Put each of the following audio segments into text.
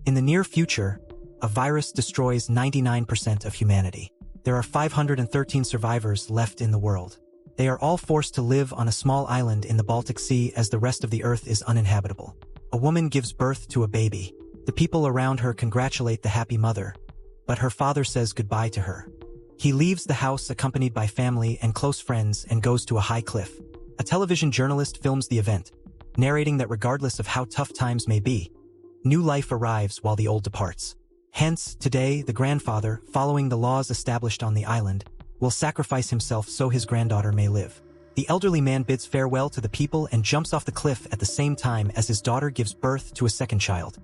In the near future, a virus destroys 99% of humanity. There are 513 survivors left in the world. They are all forced to live on a small island in the Baltic Sea as the rest of the Earth is uninhabitable. A woman gives birth to a baby. The people around her congratulate the happy mother, but her father says goodbye to her. He leaves the house accompanied by family and close friends and goes to a high cliff. A television journalist films the event, narrating that regardless of how tough times may be, new life arrives while the old departs. Hence, today, the grandfather, following the laws established on the island, will sacrifice himself so his granddaughter may live. The elderly man bids farewell to the people and jumps off the cliff at the same time as his daughter gives birth to a second child,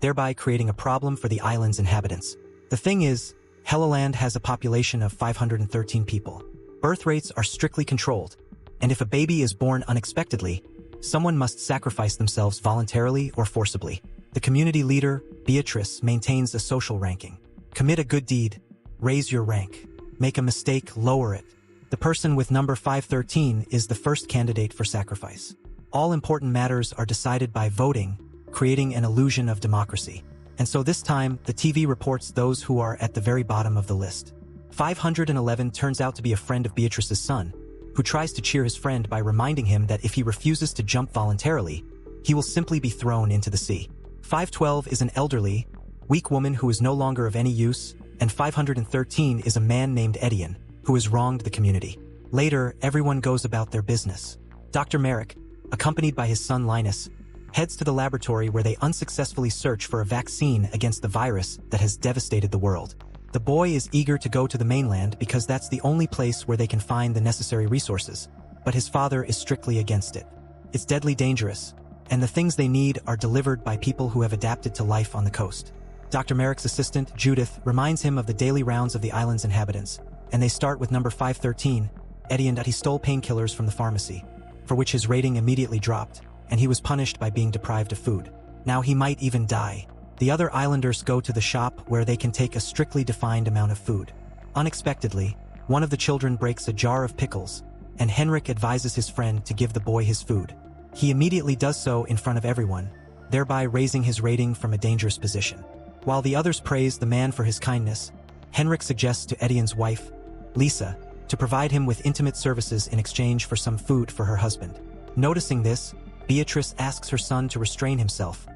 thereby creating a problem for the island's inhabitants. The thing is, Helluland has a population of 513 people. Birth rates are strictly controlled, and if a baby is born unexpectedly, someone must sacrifice themselves voluntarily or forcibly. The community leader, Beatrice, maintains a social ranking. Commit a good deed, raise your rank. Make a mistake, lower it. The person with number 513 is the first candidate for sacrifice. All important matters are decided by voting, creating an illusion of democracy. And so this time, the TV reports those who are at the very bottom of the list. 511 turns out to be a friend of Beatrice's son, who tries to cheer his friend by reminding him that if he refuses to jump voluntarily, he will simply be thrown into the sea. 512 is an elderly, weak woman who is no longer of any use, and 513 is a man named Edion, who has wronged the community. Later, everyone goes about their business. Dr. Merrick, accompanied by his son Linus, heads to the laboratory where they unsuccessfully search for a vaccine against the virus that has devastated the world. The boy is eager to go to the mainland because that's the only place where they can find the necessary resources, but his father is strictly against it. It's deadly dangerous, and the things they need are delivered by people who have adapted to life on the coast. Dr. Merrick's assistant, Judith, reminds him of the daily rounds of the island's inhabitants, and they start with number 513, Edion, that he stole painkillers from the pharmacy, for which his rating immediately dropped, and he was punished by being deprived of food. Now he might even die. The other islanders go to the shop where they can take a strictly defined amount of food. Unexpectedly, one of the children breaks a jar of pickles, and Henrik advises his friend to give the boy his food. He immediately does so in front of everyone, thereby raising his rating from a dangerous position. While the others praise the man for his kindness, Henrik suggests to Edion's wife, Lisa, to provide him with intimate services in exchange for some food for her husband. Noticing this, Beatrice asks her son to restrain himself,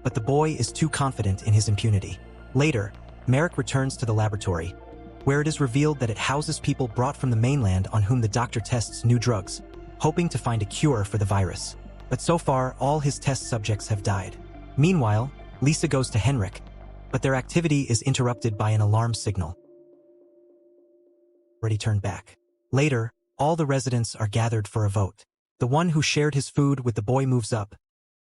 but the boy is too confident in his impunity. Later, Merrick returns to the laboratory, where it is revealed that it houses people brought from the mainland on whom the doctor tests new drugs, hoping to find a cure for the virus. But so far, all his test subjects have died. Meanwhile, Lisa goes to Henrik, but their activity is interrupted by an alarm signal. Already turned back. Later, all the residents are gathered for a vote. The one who shared his food with the boy moves up,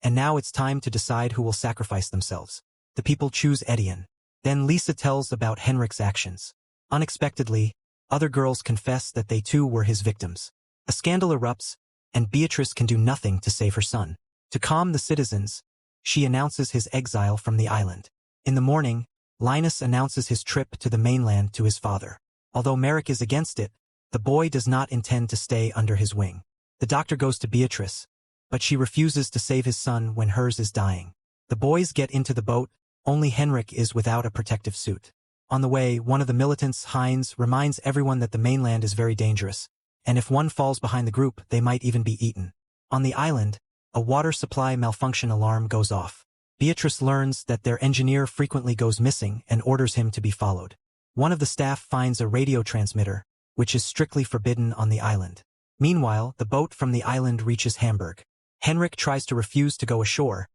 and now it's time to decide who will sacrifice themselves. The people choose Edion. Then Lisa tells about Henrik's actions. Unexpectedly, other girls confess that they too were his victims. A scandal erupts, and Beatrice can do nothing to save her son. To calm the citizens, she announces his exile from the island. In the morning, Linus announces his trip to the mainland to his father. Although Merrick is against it, the boy does not intend to stay under his wing. The doctor goes to Beatrice, but she refuses to save his son when hers is dying. The boys get into the boat, only Henrik is without a protective suit. On the way, one of the militants, Heinz, reminds everyone that the mainland is very dangerous, and if one falls behind the group, they might even be eaten. On the island, a water supply malfunction alarm goes off. Beatrice learns that their engineer frequently goes missing and orders him to be followed. One of the staff finds a radio transmitter, which is strictly forbidden on the island. Meanwhile, the boat from the island reaches Hamburg. Henrik tries to refuse to go ashore,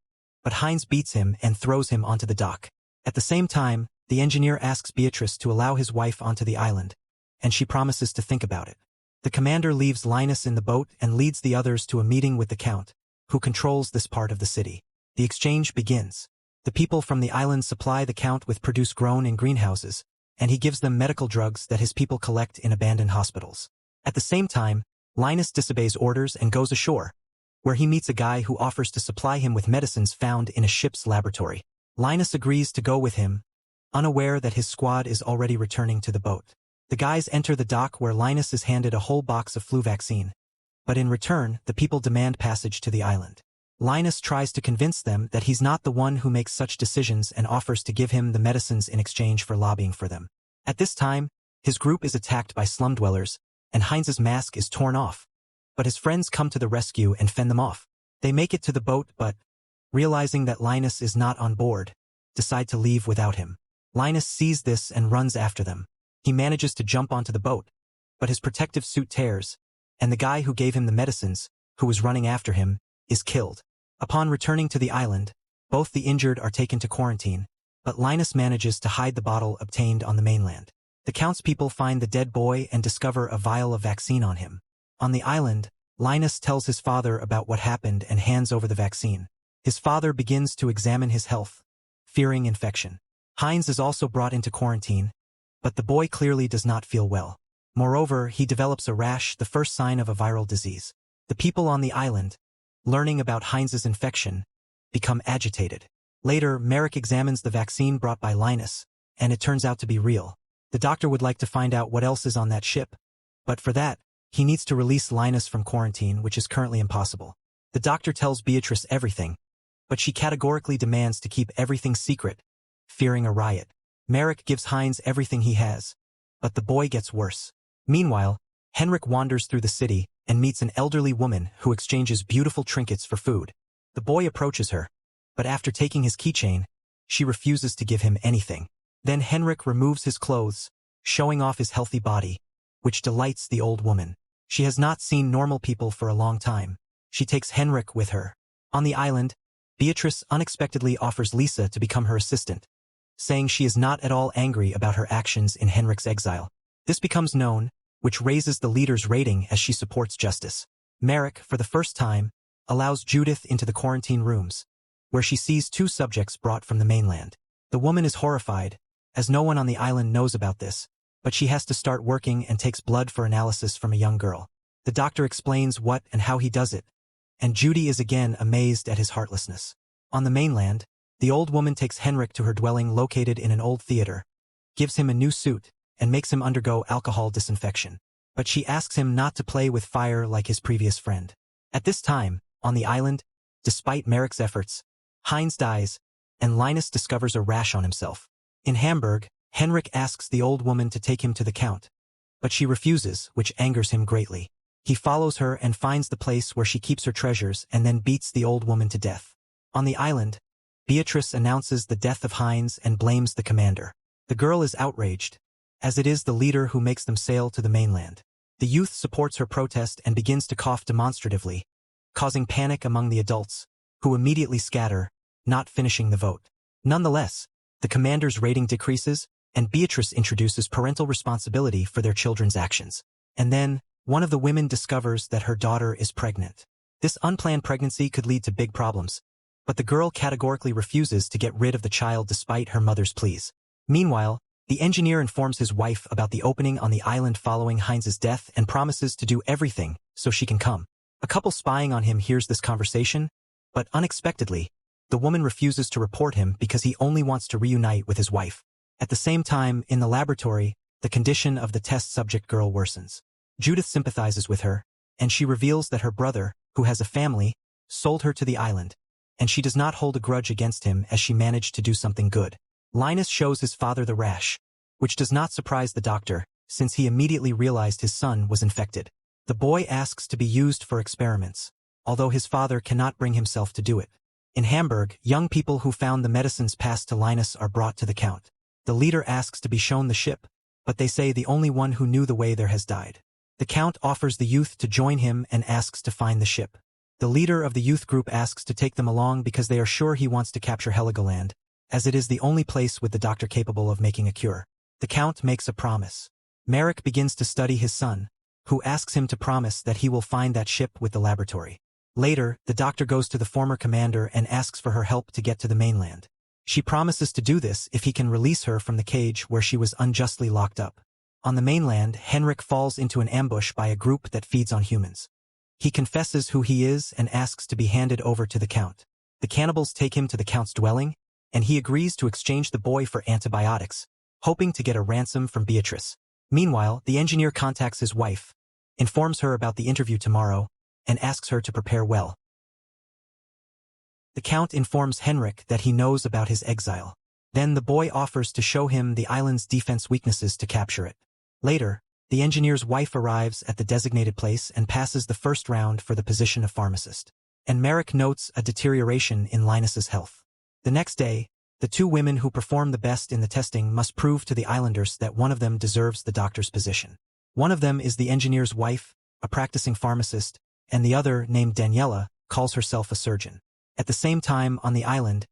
but Heinz beats him and throws him onto the dock. At the same time, the engineer asks Beatrice to allow his wife onto the island, and she promises to think about it. The commander leaves Linus in the boat and leads the others to a meeting with the Count, who controls this part of the city. The exchange begins. The people from the island supply the Count with produce grown in greenhouses, and he gives them medical drugs that his people collect in abandoned hospitals. At the same time, Linus disobeys orders and goes ashore, where he meets a guy who offers to supply him with medicines found in a ship's laboratory. Linus agrees to go with him, unaware that his squad is already returning to the boat. The guys enter the dock where Linus is handed a whole box of flu vaccine, but in return, the people demand passage to the island. Linus tries to convince them that he's not the one who makes such decisions and offers to give him the medicines in exchange for lobbying for them. At this time, his group is attacked by slum dwellers, and Heinz's mask is torn off. But his friends come to the rescue and fend them off. They make it to the boat but, realizing that Linus is not on board, decide to leave without him. Linus sees this and runs after them. He manages to jump onto the boat, but his protective suit tears, and the guy who gave him the medicines, who was running after him, is killed. Upon returning to the island, both the injured are taken to quarantine, but Linus manages to hide the bottle obtained on the mainland. The Count's people find the dead boy and discover a vial of vaccine on him. On the island, Linus tells his father about what happened and hands over the vaccine. His father begins to examine his health, fearing infection. Heinz is also brought into quarantine, but the boy clearly does not feel well. Moreover, he develops a rash, the first sign of a viral disease. The people on the island, learning about Heinz's infection, become agitated. Later, Merrick examines the vaccine brought by Linus, and it turns out to be real. The doctor would like to find out what else is on that ship, but for that, he needs to release Linus from quarantine, which is currently impossible. The doctor tells Beatrice everything, but she categorically demands to keep everything secret, fearing a riot. Merrick gives Heinz everything he has, but the boy gets worse. Meanwhile, Henrik wanders through the city and meets an elderly woman who exchanges beautiful trinkets for food. The boy approaches her, but after taking his keychain, she refuses to give him anything. Then Henrik removes his clothes, showing off his healthy body, which delights the old woman. She has not seen normal people for a long time. She takes Henrik with her. On the island, Beatrice unexpectedly offers Lisa to become her assistant, saying she is not at all angry about her actions in Henrik's exile. This becomes known, which raises the leader's rating as she supports justice. Merrick, for the first time, allows Judith into the quarantine rooms, where she sees 2 subjects brought from the mainland. The woman is horrified, as no one on the island knows about this, but she has to start working and takes blood for analysis from a young girl. The doctor explains what and how he does it, and Judy is again amazed at his heartlessness. On the mainland, the old woman takes Henrik to her dwelling located in an old theater, gives him a new suit, and makes him undergo alcohol disinfection. But she asks him not to play with fire like his previous friend. At this time, on the island, despite Merrick's efforts, Heinz dies, and Linus discovers a rash on himself. In Hamburg, Henrik asks the old woman to take him to the Count, but she refuses, which angers him greatly. He follows her and finds the place where she keeps her treasures and then beats the old woman to death. On the island, Beatrice announces the death of Heinz and blames the commander. The girl is outraged, as it is the leader who makes them sail to the mainland. The youth supports her protest and begins to cough demonstratively, causing panic among the adults, who immediately scatter, not finishing the vote. Nonetheless, the commander's rating decreases, and Beatrice introduces parental responsibility for their children's actions. And then, one of the women discovers that her daughter is pregnant. This unplanned pregnancy could lead to big problems, but the girl categorically refuses to get rid of the child despite her mother's pleas. Meanwhile, the engineer informs his wife about the opening on the island following Heinz's death and promises to do everything so she can come. A couple spying on him hears this conversation, but unexpectedly, the woman refuses to report him because he only wants to reunite with his wife. At the same time, in the laboratory, the condition of the test subject girl worsens. Judith sympathizes with her, and she reveals that her brother, who has a family, sold her to the island, and she does not hold a grudge against him as she managed to do something good. Linus shows his father the rash, which does not surprise the doctor, since he immediately realized his son was infected. The boy asks to be used for experiments, although his father cannot bring himself to do it. In Hamburg, young people who found the medicines passed to Linus are brought to the Count. The leader asks to be shown the ship, but they say the only one who knew the way there has died. The Count offers the youth to join him and asks to find the ship. The leader of the youth group asks to take them along because they are sure he wants to capture Heligoland, as it is the only place with the doctor capable of making a cure. The Count makes a promise. Merrick begins to study his son, who asks him to promise that he will find that ship with the laboratory. Later, the doctor goes to the former commander and asks for her help to get to the mainland. She promises to do this if he can release her from the cage where she was unjustly locked up. On the mainland, Henrik falls into an ambush by a group that feeds on humans. He confesses who he is and asks to be handed over to the Count. The cannibals take him to the Count's dwelling, and he agrees to exchange the boy for antibiotics, hoping to get a ransom from Beatrice. Meanwhile, the engineer contacts his wife, informs her about the interview tomorrow, and asks her to prepare well. The Count informs Henrik that he knows about his exile. Then the boy offers to show him the island's defense weaknesses to capture it. Later, the engineer's wife arrives at the designated place and passes the first round for the position of pharmacist. And Merrick notes a deterioration in Linus's health. The next day, the two women who perform the best in the testing must prove to the islanders that one of them deserves the doctor's position. One of them is the engineer's wife, a practicing pharmacist, and the other, named Daniela, calls herself a surgeon. At the same time, on the island,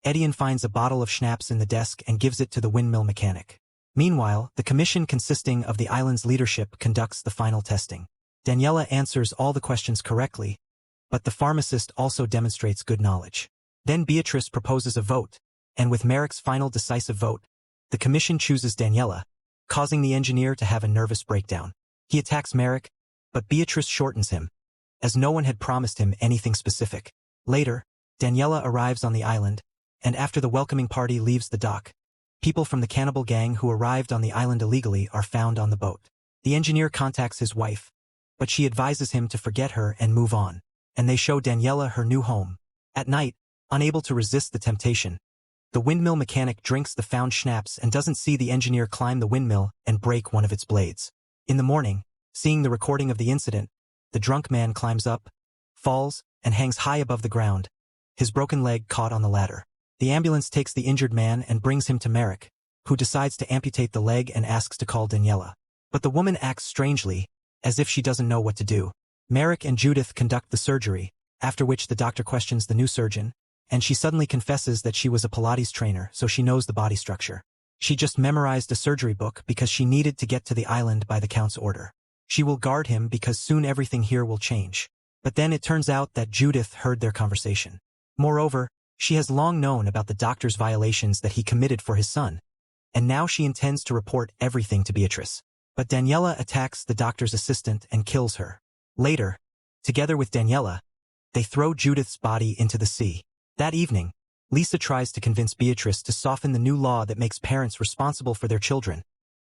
Etienne finds a bottle of schnapps in the desk and gives it to the windmill mechanic. Meanwhile, the commission consisting of the island's leadership conducts the final testing. Daniela answers all the questions correctly, but the pharmacist also demonstrates good knowledge. Then Beatrice proposes a vote, and with Merrick's final decisive vote, the commission chooses Daniela, causing the engineer to have a nervous breakdown. He attacks Merrick, but Beatrice shortens him, as no one had promised him anything specific. Later, Daniela arrives on the island, and after the welcoming party leaves the dock, people from the cannibal gang who arrived on the island illegally are found on the boat. The engineer contacts his wife, but she advises him to forget her and move on, and they show Daniela her new home. At night, unable to resist the temptation, the windmill mechanic drinks the found schnapps and doesn't see the engineer climb the windmill and break one of its blades. In the morning, seeing the recording of the incident, the drunk man climbs up, falls, and hangs high above the ground, his broken leg caught on the ladder. The ambulance takes the injured man and brings him to Merrick, who decides to amputate the leg and asks to call Daniela. But the woman acts strangely, as if she doesn't know what to do. Merrick and Judith conduct the surgery, after which the doctor questions the new surgeon, and she suddenly confesses that she was a Pilates trainer, so she knows the body structure. She just memorized a surgery book because she needed to get to the island by the Count's order. She will guard him because soon everything here will change. But then it turns out that Judith heard their conversation. Moreover, she has long known about the doctor's violations that he committed for his son, and now she intends to report everything to Beatrice. But Daniela attacks the doctor's assistant and kills her. Later, together with Daniela, they throw Judith's body into the sea. That evening, Lisa tries to convince Beatrice to soften the new law that makes parents responsible for their children,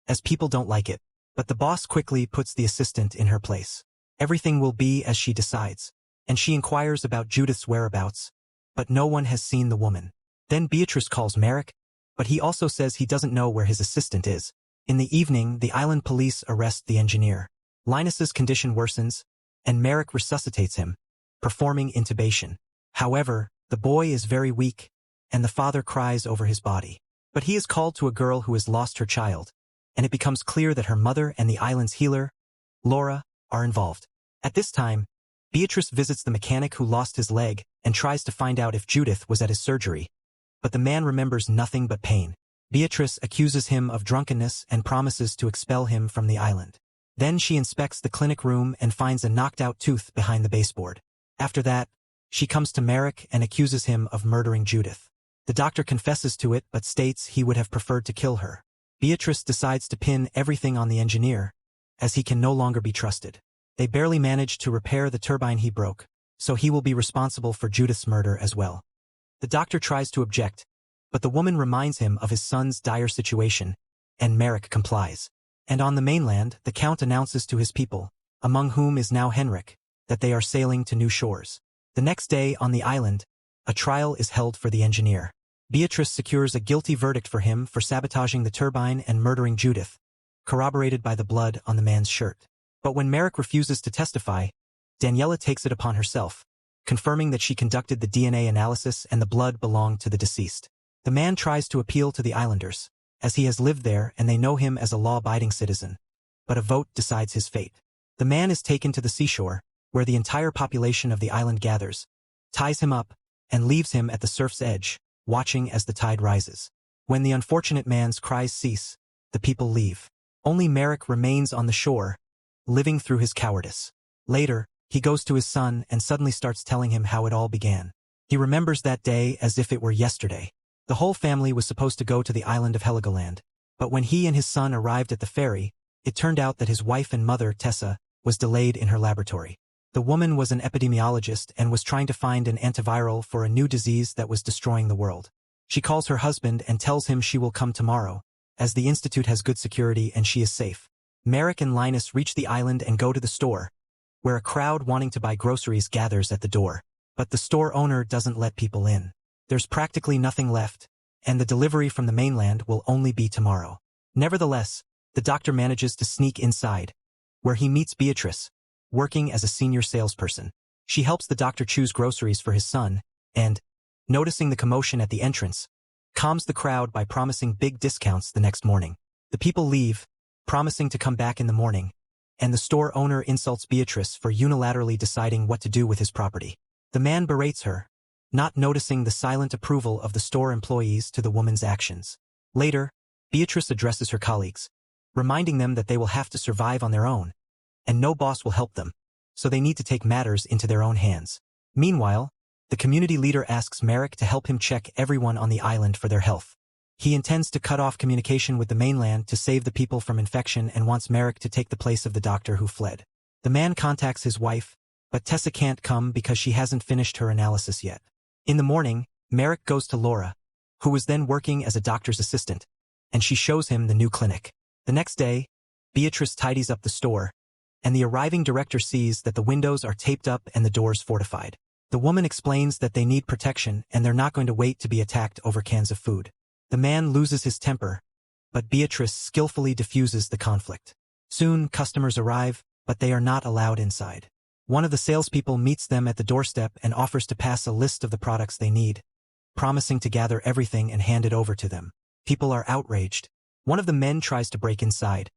as people don't like it. But the boss quickly puts the assistant in her place. Everything will be as she decides, and she inquires about Judith's whereabouts, but no one has seen the woman. Then Beatrice calls Merrick, but he also says he doesn't know where his assistant is. In the evening, the island police arrest the engineer. Linus's condition worsens, and Merrick resuscitates him, performing intubation. However, the boy is very weak, and the father cries over his body. But he is called to a girl who has lost her child, and it becomes clear that her mother and the island's healer, Laura, are involved. At this time, Beatrice visits the mechanic who lost his leg and tries to find out if Judith was at his surgery, but the man remembers nothing but pain. Beatrice accuses him of drunkenness and promises to expel him from the island. Then she inspects the clinic room and finds a knocked-out tooth behind the baseboard. After that, she comes to Merrick and accuses him of murdering Judith. The doctor confesses to it but states he would have preferred to kill her. Beatrice decides to pin everything on the engineer, as he can no longer be trusted. They barely manage to repair the turbine he broke, so he will be responsible for Judith's murder as well. The doctor tries to object, but the woman reminds him of his son's dire situation, and Merrick complies. And on the mainland, the Count announces to his people, among whom is now Henrik, that they are sailing to new shores. The next day on the island, a trial is held for the engineer. Beatrice secures a guilty verdict for him for sabotaging the turbine and murdering Judith, corroborated by the blood on the man's shirt. But when Merrick refuses to testify, Daniela takes it upon herself, confirming that she conducted the DNA analysis and the blood belonged to the deceased. The man tries to appeal to the islanders, as he has lived there and they know him as a law-abiding citizen, but a vote decides his fate. The man is taken to the seashore, where the entire population of the island gathers, ties him up, and leaves him at the surf's edge, watching as the tide rises. When the unfortunate man's cries cease, the people leave. Only Merrick remains on the shore, living through his cowardice. Later, he goes to his son and suddenly starts telling him how it all began. He remembers that day as if it were yesterday. The whole family was supposed to go to the island of Heligoland, but when he and his son arrived at the ferry, it turned out that his wife and mother, Tessa, was delayed in her laboratory. The woman was an epidemiologist and was trying to find an antiviral for a new disease that was destroying the world. She calls her husband and tells him she will come tomorrow, as the institute has good security and she is safe. Merrick and Linus reach the island and go to the store, where a crowd wanting to buy groceries gathers at the door. But the store owner doesn't let people in. There's practically nothing left, and the delivery from the mainland will only be tomorrow. Nevertheless, the doctor manages to sneak inside, where he meets Beatrice, working as a senior salesperson. She helps the doctor choose groceries for his son, and, noticing the commotion at the entrance, calms the crowd by promising big discounts the next morning. The people leave, promising to come back in the morning, and the store owner insults Beatrice for unilaterally deciding what to do with his property. The man berates her, not noticing the silent approval of the store employees to the woman's actions. Later, Beatrice addresses her colleagues, reminding them that they will have to survive on their own, and no boss will help them, so they need to take matters into their own hands. Meanwhile, the community leader asks Merrick to help him check everyone on the island for their health. He intends to cut off communication with the mainland to save the people from infection and wants Merrick to take the place of the doctor who fled. The man contacts his wife, but Tessa can't come because she hasn't finished her analysis yet. In the morning, Merrick goes to Laura, who was then working as a doctor's assistant, and she shows him the new clinic. The next day, Beatrice tidies up the store, and the arriving director sees that the windows are taped up and the doors fortified. The woman explains that they need protection and they're not going to wait to be attacked over cans of food. The man loses his temper, but Beatrice skillfully diffuses the conflict. Soon, customers arrive, but they are not allowed inside. One of the salespeople meets them at the doorstep and offers to pass a list of the products they need, promising to gather everything and hand it over to them. People are outraged. One of the men tries to break inside,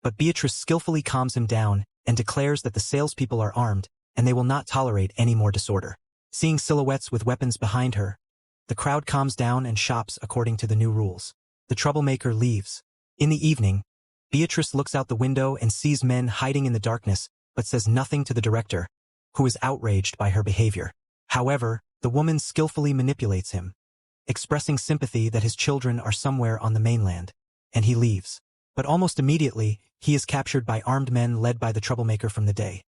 but Beatrice skillfully calms him down and declares that the salespeople are armed and they will not tolerate any more disorder. Seeing silhouettes with weapons behind her, the crowd calms down and shops according to the new rules. The troublemaker leaves. In the evening, Beatrice looks out the window and sees men hiding in the darkness, but says nothing to the director, who is outraged by her behavior. However, the woman skillfully manipulates him, expressing sympathy that his children are somewhere on the mainland, and he leaves. But almost immediately, he is captured by armed men led by the troublemaker from the day.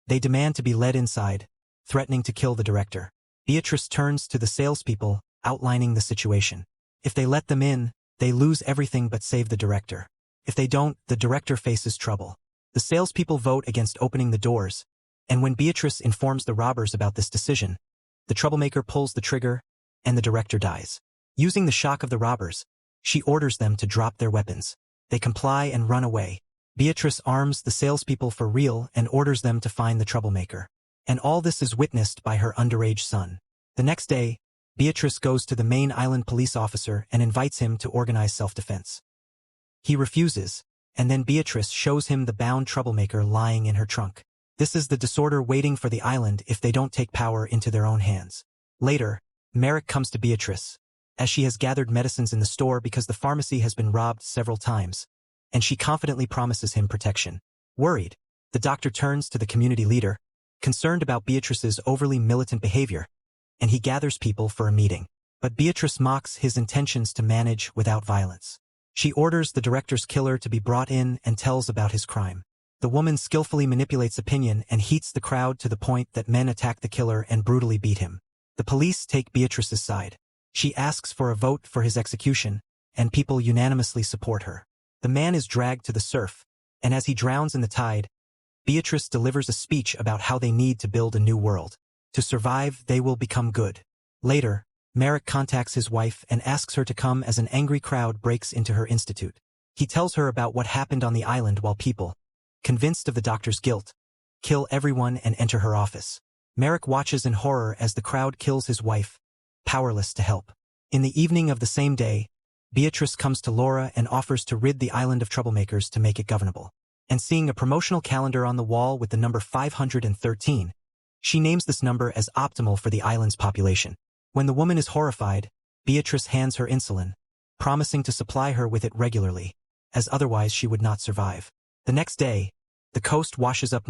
They demand to be led inside, threatening to kill the director. Beatrice turns to the salespeople, outlining the situation. If they let them in, they lose everything but save the director. If they don't, the director faces trouble. The salespeople vote against opening the doors, and when Beatrice informs the robbers about this decision, the troublemaker pulls the trigger, and the director dies. Using the shock of the robbers, she orders them to drop their weapons. They comply and run away. Beatrice arms the salespeople for real and orders them to find the troublemaker. And all this is witnessed by her underage son. The next day, Beatrice goes to the main island police officer and invites him to organize self-defense. He refuses, and then Beatrice shows him the bound troublemaker lying in her trunk. This is the disorder waiting for the island if they don't take power into their own hands. Later, Merrick comes to Beatrice, as she has gathered medicines in the store because the pharmacy has been robbed several times, and she confidently promises him protection. Worried, the doctor turns to the community leader, concerned about Beatrice's overly militant behavior, and he gathers people for a meeting. But Beatrice mocks his intentions to manage without violence. She orders the director's killer to be brought in and tells about his crime. The woman skillfully manipulates opinion and heats the crowd to the point that men attack the killer and brutally beat him. The police take Beatrice's side. She asks for a vote for his execution, and people unanimously support her. The man is dragged to the surf, and as he drowns in the tide, Beatrice delivers a speech about how they need to build a new world. To survive, they will become good. Later, Merrick contacts his wife and asks her to come as an angry crowd breaks into her institute. He tells her about what happened on the island while people, convinced of the doctor's guilt, kill everyone and enter her office. Merrick watches in horror as the crowd kills his wife, powerless to help. In the evening of the same day, Beatrice comes to Laura and offers to rid the island of troublemakers to make it governable. And seeing a promotional calendar on the wall with the number 513, she names this number as optimal for the island's population. When the woman is horrified, Beatrice hands her insulin, promising to supply her with it regularly, as otherwise she would not survive. The next day, the coast washes up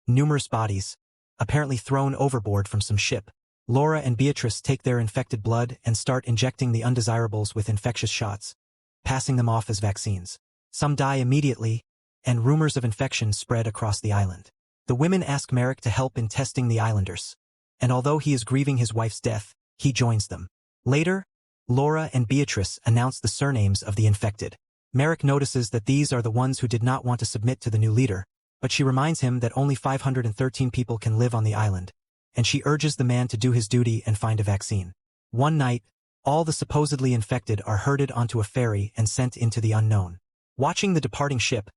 numerous bodies, apparently thrown overboard from some ship. Laura and Beatrice take their infected blood and start injecting the undesirables with infectious shots, passing them off as vaccines. Some die immediately, and rumors of infection spread across the island. The women ask Merrick to help in testing the islanders, and although he is grieving his wife's death, he joins them. Later, Laura and Beatrice announce the surnames of the infected. Merrick notices that these are the ones who did not want to submit to the new leader, but she reminds him that only 513 people can live on the island, and she urges the man to do his duty and find a vaccine. One night, all the supposedly infected are herded onto a ferry and sent into the unknown. Watching the departing ship,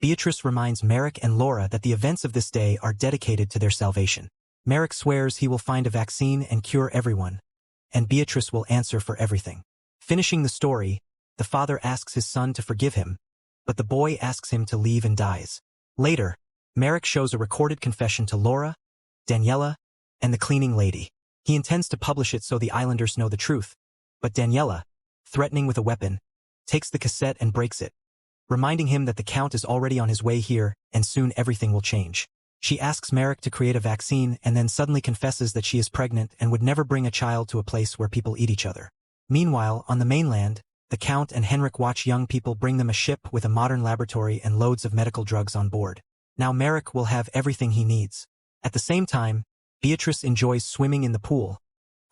Beatrice reminds Merrick and Laura that the events of this day are dedicated to their salvation. Merrick swears he will find a vaccine and cure everyone, and Beatrice will answer for everything. Finishing the story, the father asks his son to forgive him, but the boy asks him to leave and dies. Later, Merrick shows a recorded confession to Laura, Daniela, and the cleaning lady. He intends to publish it so the islanders know the truth, but Daniela, threatening with a weapon, takes the cassette and breaks it, reminding him that the Count is already on his way here and soon everything will change. She asks Merrick to create a vaccine and then suddenly confesses that she is pregnant and would never bring a child to a place where people eat each other. Meanwhile, on the mainland, the Count and Henrik watch young people bring them a ship with a modern laboratory and loads of medical drugs on board. Now Merrick will have everything he needs. At the same time, Beatrice enjoys swimming in the pool,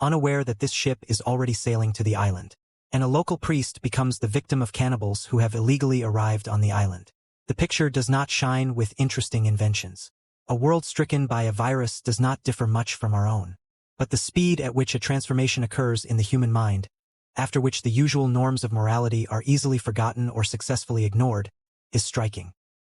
unaware that this ship is already sailing to the island. And a local priest becomes the victim of cannibals who have illegally arrived on the island. The picture does not shine with interesting inventions. A world stricken by a virus does not differ much from our own. But the speed at which a transformation occurs in the human mind, after which the usual norms of morality are easily forgotten or successfully ignored, is striking.